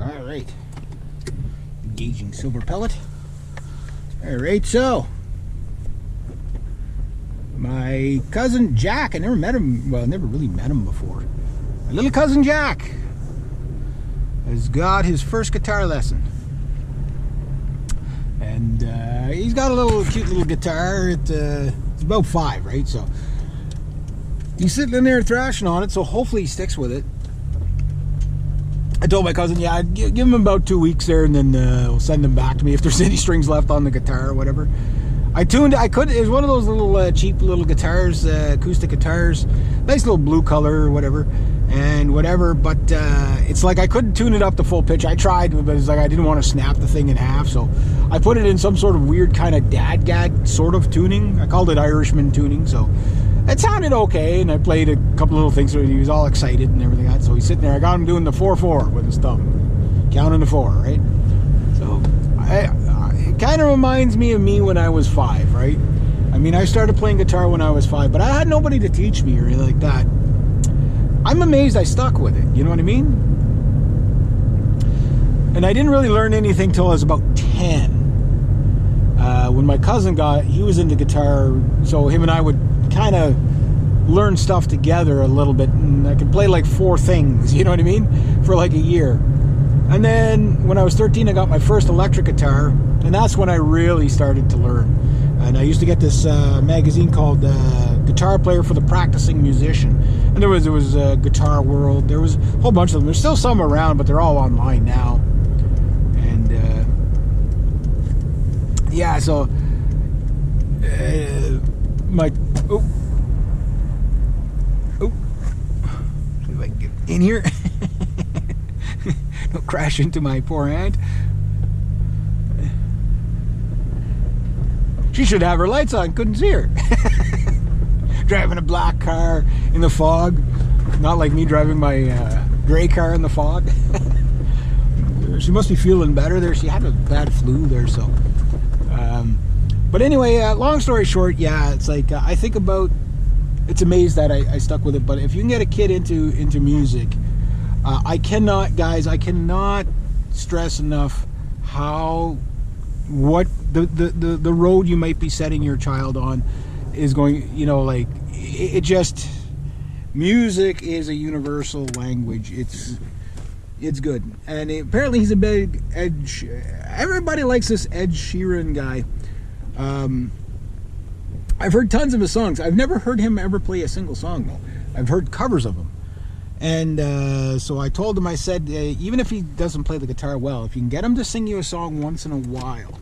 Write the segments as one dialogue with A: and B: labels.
A: All right. Engaging silver pellet. All right, so my cousin Jack, I never met him, well, I never really met him before. My little cousin Jack has got his first guitar lesson. And he's got a little cute little guitar. It's about 5, right? So he's sitting in there thrashing on it, so hopefully he sticks with it. I told my cousin, yeah, I'd give him about 2 weeks there, and then we'll send him back to me if there's any strings left on the guitar or whatever. It was one of those little cheap little guitars, acoustic guitars, nice little blue color or whatever, but it's like I couldn't tune it up to full pitch. I tried, but it's like I didn't want to snap the thing in half, so I put it in some sort of weird kind of dadgad sort of tuning. I called it Irishman tuning, so it sounded okay, and I played a couple little things, so he was all excited and everything like that. So he's sitting there, I got him doing the 4-4 with his thumb, counting to 4, right? So it kind of reminds me of me when I was 5, right? I mean, I started playing guitar when I was 5, but I had nobody to teach me or anything like that. I'm amazed I stuck with it, you know what I mean? And I didn't really learn anything till I was about 10. When my cousin he was into guitar, so him and I would kind of learn stuff together a little bit, and I could play like 4 things, you know what I mean, for like a year. And then when I was 13, I got my first electric guitar, and that's when I really started to learn. And I used to get this magazine called Guitar Player for the Practicing Musician, and there was Guitar World, there was a whole bunch of them. There's still some around, but they're all online now. And yeah, so see if I can get in here. Don't crash into my poor aunt. She should have her lights on, couldn't see her. Driving a black car in the fog. Not like me driving my gray car in the fog. She must be feeling better there. She had a bad flu there, so. But anyway, long story short, yeah, it's like, I think about, it's amazed that I stuck with it, but if you can get a kid into music, I cannot stress enough what the road you might be setting your child on is going, you know, like, it just, music is a universal language. It's good. And apparently he's a big everybody likes this Ed Sheeran guy. I've heard tons of his songs. I've never heard him ever play a single song, though. I've heard covers of him. And so I told him, I said, even if he doesn't play the guitar well, if you can get him to sing you a song once in a while,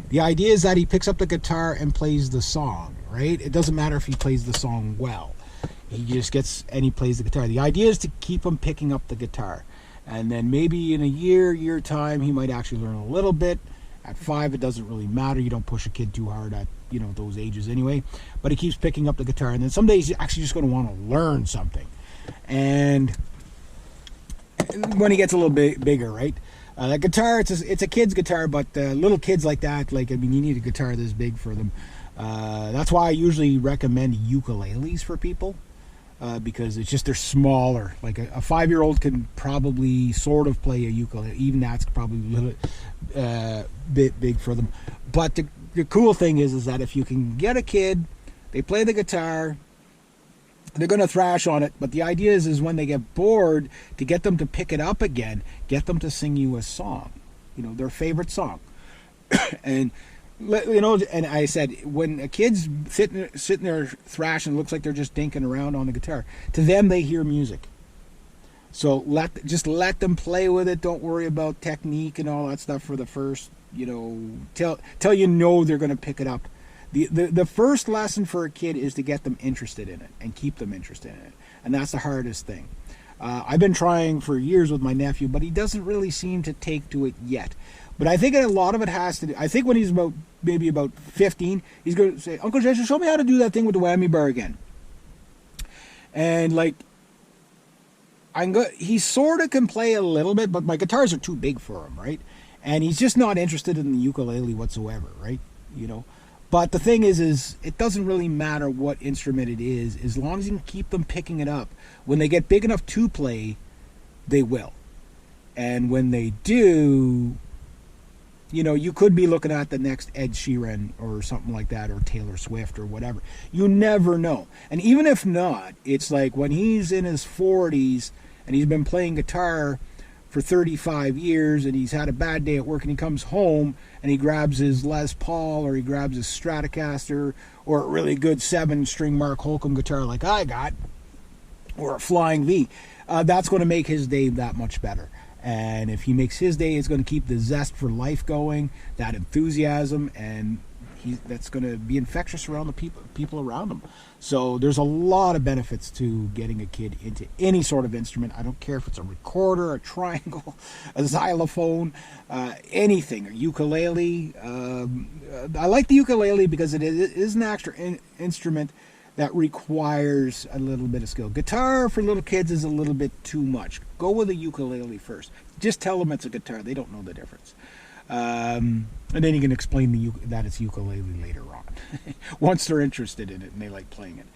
A: the idea is that he picks up the guitar and plays the song, right? It doesn't matter if he plays the song well. He just gets, and he plays the guitar. The idea is to keep him picking up the guitar. And then maybe in a year time, he might actually learn a little bit. At 5, it doesn't really matter. You don't push a kid too hard at, you know, those ages anyway. But he keeps picking up the guitar. And then some days he's actually just going to want to learn something. And when he gets a little bit bigger, right? That guitar, it's a kid's guitar, but little kids like that, like, I mean, you need a guitar this big for them. That's why I usually recommend ukuleles for people. Because it's just, they're smaller. Like a 5-year-old can probably sort of play a ukulele. Even that's probably a little bit big for them. But the cool thing is that if you can get a kid, they play the guitar, they're going to thrash on it. But the idea is when they get bored, to get them to pick it up again, get them to sing you a song, you know, their favorite song. And you know, and I said, when a kid's sitting there thrashing, it looks like they're just dinking around on the guitar. To them, they hear music. So just let them play with it. Don't worry about technique and all that stuff for the first, you know, till you know they're going to pick it up. The first lesson for a kid is to get them interested in it and keep them interested in it. And that's the hardest thing. I've been trying for years with my nephew, but he doesn't really seem to take to it yet. But I think a lot of it has to do, I think when he's maybe about 15, he's going to say, Uncle Jason, show me how to do that thing with the whammy bar again. And like, he sort of can play a little bit, but my guitars are too big for him, right? And he's just not interested in the ukulele whatsoever, right? You know, but the thing is it doesn't really matter what instrument it is, as long as you can keep them picking it up. When they get big enough to play, they will. And when they do, you know, you could be looking at the next Ed Sheeran or something like that, or Taylor Swift or whatever. You never know. And even if not, it's like when he's in his 40s and he's been playing guitar for 35 years and he's had a bad day at work and he comes home and he grabs his Les Paul or he grabs his Stratocaster or a really good 7-string Mark Holcomb guitar like I got, or a Flying V, that's going to make his day that much better. And if he makes his day, it's going to keep the zest for life going, that enthusiasm, and that's going to be infectious around the people around him. So there's a lot of benefits to getting a kid into any sort of instrument. I don't care if it's a recorder, a triangle, a xylophone, anything, a ukulele. I like the ukulele because it is an extra instrument that requires a little bit of skill. Guitar for little kids is a little bit too much. Go with a ukulele first. Just tell them it's a guitar. They don't know the difference. And then you can explain that it's ukulele later on. Once they're interested in it and they like playing it.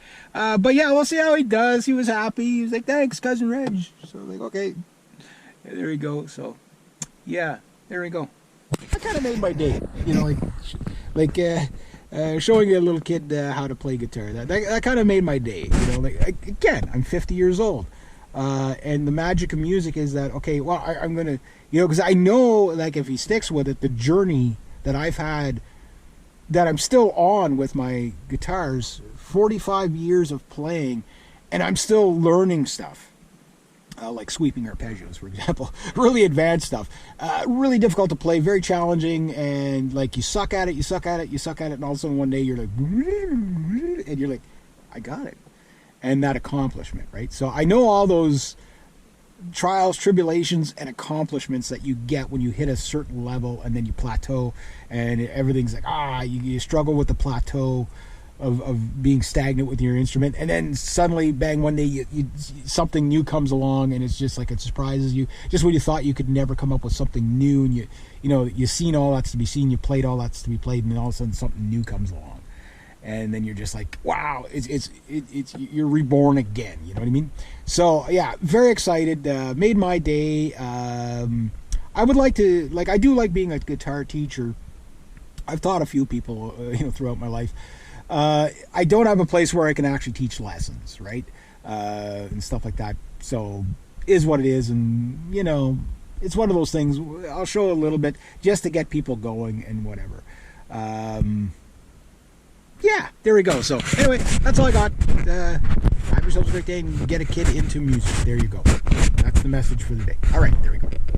A: But yeah, we'll see how he does. He was happy. He was like, thanks, Cousin Reg. So like, okay. Yeah, there you go. So, yeah, there we go. I kind of made my day. You know, showing a little kid how to play guitar. That kind of made my day. You know, like, again, I'm 50 years old. And the magic of music is that, okay, well, I'm going to, you know, because I know, like, if he sticks with it, the journey that I've had, that I'm still on with my guitars, 45 years of playing, and I'm still learning stuff. Like sweeping arpeggios, for example. Really advanced stuff. Really difficult to play, very challenging, and like you suck at it, and all of a sudden one day you're like, and you're like, I got it. And that accomplishment, right? So I know all those trials, tribulations, and accomplishments that you get when you hit a certain level and then you plateau, and everything's like, you struggle with the plateau of being stagnant with your instrument, and then suddenly, bang, one day something new comes along, and it's just like it surprises you. Just when you thought you could never come up with something new, and you've seen all that's to be seen, you played all that's to be played, and then all of a sudden something new comes along, and then you're just like, wow, it's you're reborn again. You know what I mean? So yeah, very excited. Made my day. I would like to, like, I do like being a guitar teacher. I've taught a few people, throughout my life. I don't have a place where I can actually teach lessons, right? And stuff like that. So, is what it is. And, it's one of those things. I'll show a little bit just to get people going and whatever. Yeah, there we go. So, anyway, that's all I got. Have yourselves a great day and get a kid into music. There you go. That's the message for the day. All right, there we go.